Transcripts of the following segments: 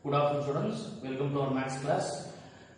Good afternoon, students. Welcome to our maths class.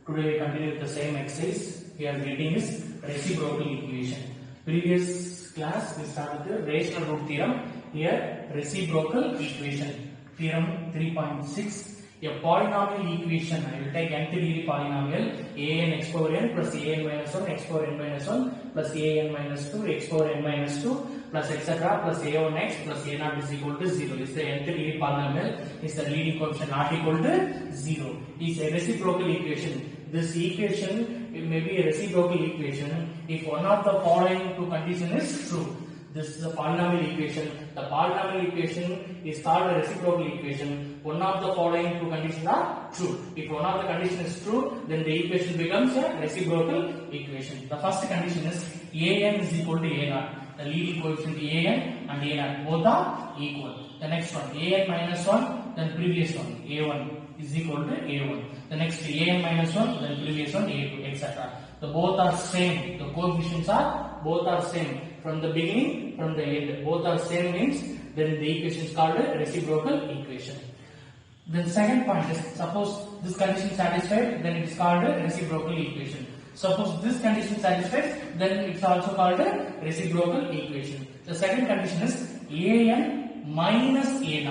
Today we continue with the same exercise. Here reading is reciprocal equation. Previous class we started the rational root theorem. Here reciprocal equation. Theorem 3.6. A polynomial equation. I will take nth degree polynomial an x power n plus an minus 1 x power n minus 1 plus an minus 2 x power n minus 2 plus etc. plus a1x plus a0 is equal to 0. Is the nth degree polynomial is the leading coefficient not equal to 0. Is a reciprocal equation. This equation may be a reciprocal equation if one of the following two conditions is true. This is a polynomial equation. The polynomial equation is called a reciprocal equation. One of the following two conditions are true. If one of the conditions is true, then the equation becomes a reciprocal equation. The first condition is an is equal to a0. The leading coefficient an and a0 both are equal. The next one an minus 1, then previous one a1 is equal to a1. The next an minus 1, then previous one a2, etc. The both are same. The coefficients are both are same from the beginning, from the end. Both are same means then the equation is called a reciprocal equation. Then second point is suppose this condition satisfied, then it is called a reciprocal equation. Suppose this condition satisfies, then it's also called a reciprocal equation. The second condition is an minus a0.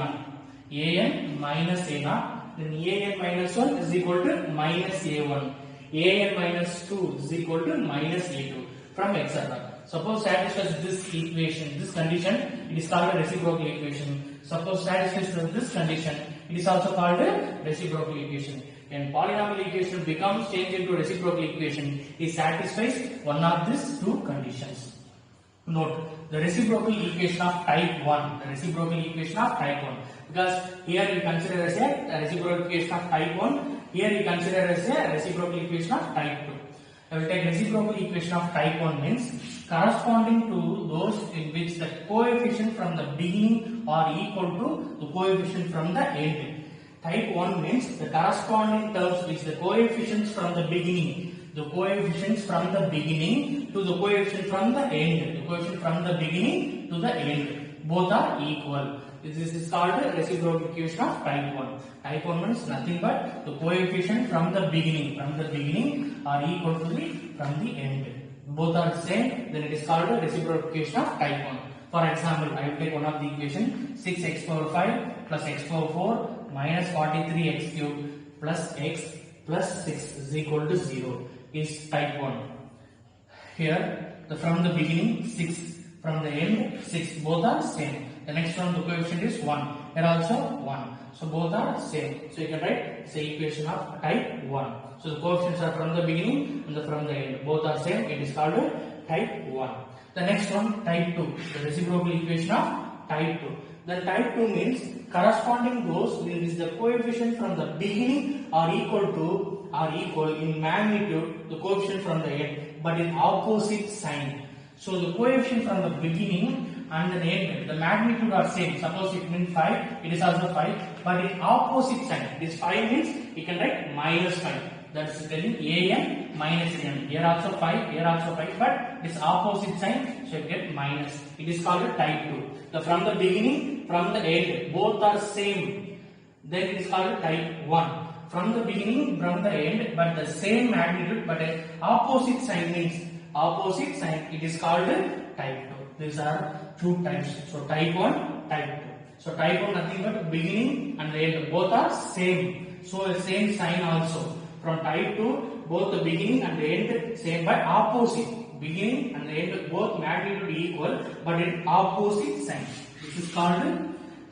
An minus a0. Then an minus 1 is equal to minus a1. An minus 2 is equal to minus a2 from etc. Suppose satisfies this equation, this condition, it is called a reciprocal equation. Suppose satisfies this condition, it is also called a reciprocal equation. And polynomial equation becomes changed into reciprocal equation is satisfies one of these two conditions. Note the reciprocal equation of type 1. The reciprocal equation of type 1. Because here we consider as a reciprocal equation of type 1. Here we consider as a reciprocal equation of type 2. I will take reciprocal equation of type 1 means corresponding to those in which the coefficient from the beginning are equal to the coefficient from the end. Type 1 means the corresponding terms which the coefficients from the beginning, the coefficients from the beginning to the coefficient from the end, the coefficient from the beginning to the end, both are equal. This is called a reciprocal equation of type 1. Type 1 means nothing but the coefficient from the beginning are equal to the from the end. Both are same, then it is called a reciprocal equation of type 1. For example, I will take one of the equation 6x power 5 plus x power 4 minus 43x cube plus x plus 6 is equal to 0 is type 1. Here from the beginning 6, from the end 6, both are same. The next one the coefficient is 1. Here also 1. So both are same. So you can write the equation of type 1. So the coefficients are from the beginning and from the end. Both are same. It is called type 1. The next one type 2. The reciprocal equation of type 2. The type 2 means corresponding those in which the coefficient from the beginning are equal in magnitude the coefficient from the end, but in opposite sign. So the coefficient from the beginning and the end, the magnitude are same. Suppose it means 5, it is also 5, but in opposite sign. This 5 means you can write minus 5. That is telling an minus an. Here also 5, here also 5, but this opposite sign, so you get minus. It is called a type 2. The from the beginning, from the end, both are same. Then it is called type 1. From the beginning, from the end, but the same magnitude, but an opposite sign means opposite sign. It is called type 2. These are two types. So type 1, type 2. So type 1 nothing but beginning and the end, both are same. So a same sign also. From type 2, both the beginning and the end same but opposite. Beginning and the end both magnitude equal but in opposite sign. This is called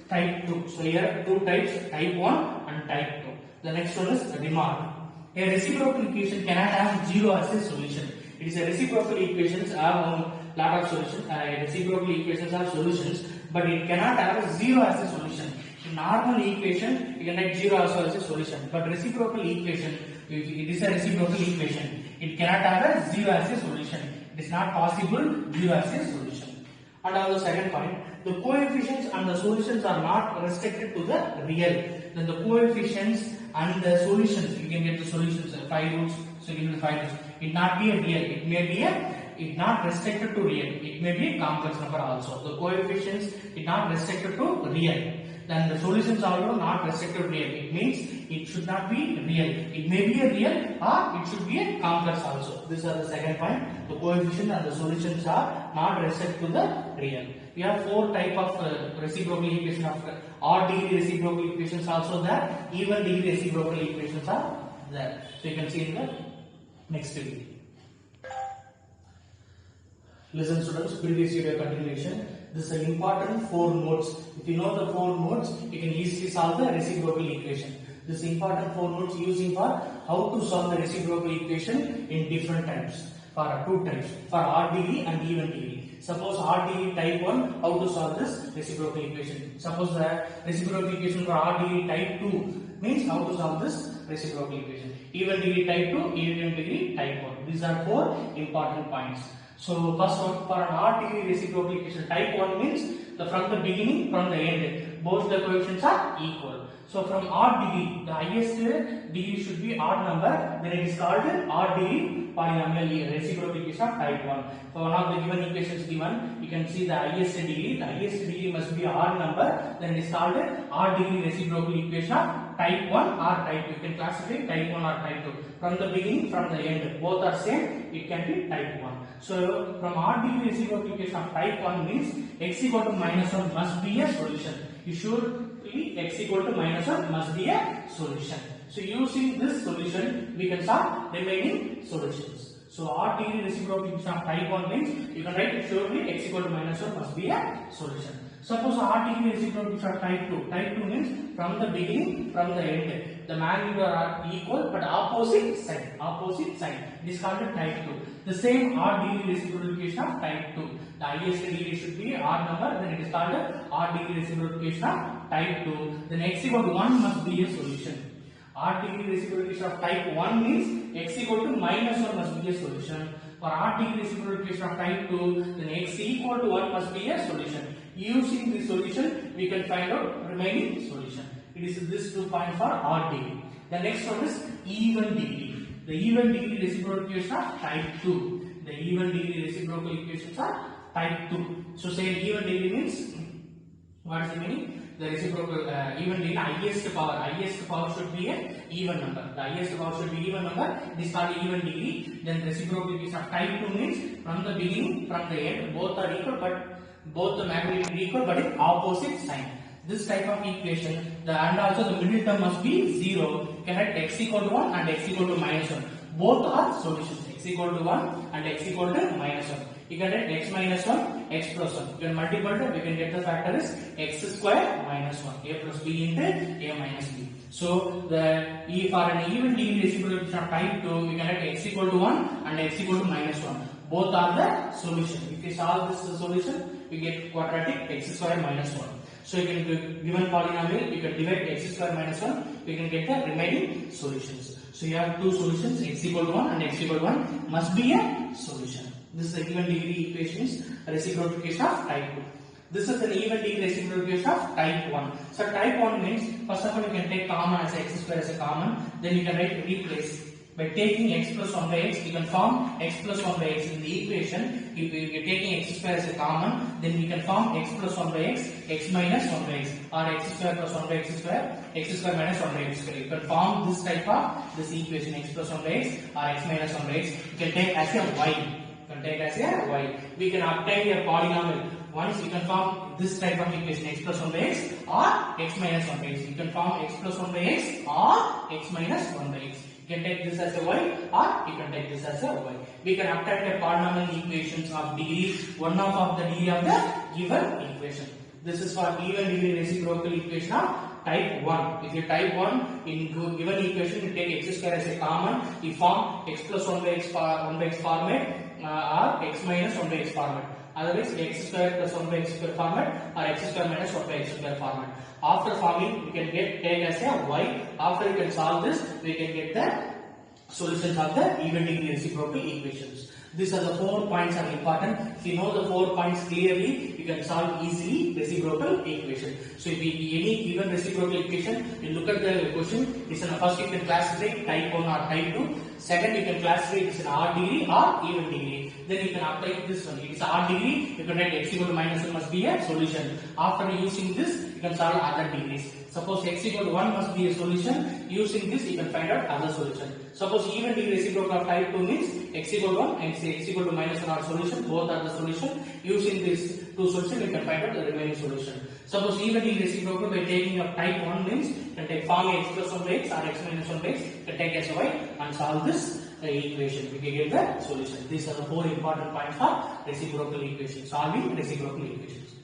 type 2. So here two types, type 1 and type 2. The next one is remark. A reciprocal equation cannot have 0 as a solution. It is a reciprocal equations have a lot of solutions. Reciprocal equations have solutions, but it cannot have 0 as a solution. In normal equation, you can write 0 also as a solution, but reciprocal equation, if it is a reciprocal equation, it cannot have a 0 as a solution. It is not possible 0 as a solution. And also second point, the coefficients and the solutions are not restricted to the real. Then the coefficients and the solutions, you can get the solutions 5 roots, so you can get 5 roots. It not be a real, it may be a is not restricted to real. It may be a complex number also. The coefficients is not restricted to real. Then the solutions are also not restricted to real. It means it should not be real. It may be a real or it should be a complex also. These are the second point. The coefficient and the solutions are not restricted to the real. We have four type of reciprocal equation of odd degree reciprocal equations also there. Even degree reciprocal equations are there. So you can see in the next video. Listen students, previous video continuation. This is an important four nodes. If you know the four nodes, you can easily solve the reciprocal equation. This is important four nodes using for how to solve the reciprocal equation in different types. For two types, for odd degree and even degree. Suppose odd degree type 1, how to solve this reciprocal equation. Suppose the reciprocal equation for odd degree type 2 means how to solve this reciprocal equation. Even degree type 2, even degree type 1. These are four important points. So first one, for an odd degree reciprocal equation type 1 means from the beginning, from the end, both the coefficients are equal. So from odd degree, the highest degree should be odd number, then it is called odd degree polynomial reciprocal equation of type 1. For one of the given equations given, you can see the highest degree. The highest degree must be odd number, then it is called odd degree reciprocal equation of type 1 or type 2. You can classify type 1 or type 2. From the beginning, from the end, both are same, it can be type 1. So from odd degree reciprocal equation of type 1 means x equal to minus 1 must be a solution. You should be x equal to minus 1 must be a solution. So using this solution, we can solve remaining solutions. So odd degree reciprocal equation of type 1 means you can write surely x equal to minus 1 must be a solution. Suppose odd degree reciprocal equation of type 2. Type 2 means from the beginning, from the end. The magnitude are equal but opposite sign. Opposite sign. It is called type 2. The same odd degree reciprocal equation of type 2. The highest degree should be odd number, then it is called odd degree reciprocal equation of type 2. Then x equal to 1 must be a solution. Odd degree reciprocal equation of type 1 means x equal to minus 1 must be a solution. For odd degree reciprocal equation of type 2, then x equal to 1 must be a solution. Using this solution, we can find out remaining solution. It is this 2 points for odd degree. The next one is even degree. The even degree reciprocal equation of type 2. The even degree reciprocal equations are type 2. So say even degree means, what is the meaning? The reciprocal even degree, highest power should be an even number. The highest power should be even number. This is called even degree. Then reciprocal equation of type 2 means from the beginning, from the end, both are equal, but both the magnitude are equal, but in opposite sign. This type of equation, and also the middle term must be 0. You can write x equal to 1 and x equal to minus 1. Both are solutions. X equal to 1 and x equal to minus 1. You can write x minus 1, x plus 1. You can multiply it, we can get the factor is x square minus 1. A plus b into a minus b. So for an even degree reciprocal equation of type 2, we can write x equal to 1 and x equal to minus 1. Both are the solution. If you solve this solution, we get quadratic x square minus 1. So you can given polynomial, you can divide x square minus 1, we can get the remaining solutions. So you have two solutions, x equal to 1 and x equal to 1 must be a solution. This is the even degree equations reciprocal equation of type 2. This is an even degree reciprocal equation of type 1. So type 1 means, first of all you can take common as x square as a common, then you can write replace. By taking x plus 1 by x, you can form x plus 1 by x in the equation. If you are taking x square as a common, then we can form x plus 1 by x minus 1 by x, or x square plus 1 by x square minus 1 by x square. You can form this type of this equation, x plus 1 by x or x minus 1 by x. You can take as a y. You can take as a y. We can obtain a polynomial. Once you can form this type of equation, x plus 1 by x or x minus 1 by x. You can form x plus 1 by x or x minus 1 by x. You can take this as a y or you can take this as a y. We can obtain the polynomial equations of degree 1 half of the degree of the given equation. This is for even degree reciprocal equation of type 1. If you type 1 in given equation, you take x square as a common, you form x plus 1 by x format or x minus 1 by x format. Otherwise, x square plus 1 by x square format or x square minus 1 by x square format. After forming, we can take as a y. After you can solve this, we can get the solutions of the even degree reciprocal equations. These are the 4 points are important. If you know the 4 points clearly, you can solve easily reciprocal equation. So if any given reciprocal equation, you look at the question. First you can classify type 1 or type 2. Second, you can classify it as an odd degree or even degree. Then you can apply this one. It is odd degree. You can write x equal to minus 1 must be a solution. After using this, you can solve other degrees. Suppose x equal to 1 must be a solution. Using this, you can find out other solution. Suppose even degree reciprocal of type 2 means x equal to 1 and say x equal to minus 1 are solution. Both are the solution. Using this two solution, you can find out the remaining solution. Suppose even degree reciprocal by taking of type 1 means you can take formula x plus 1 by x or x minus 1 by x. You can take as y and solve this equation. We can get the solution. These are the four important points for reciprocal equation. Solving reciprocal equations.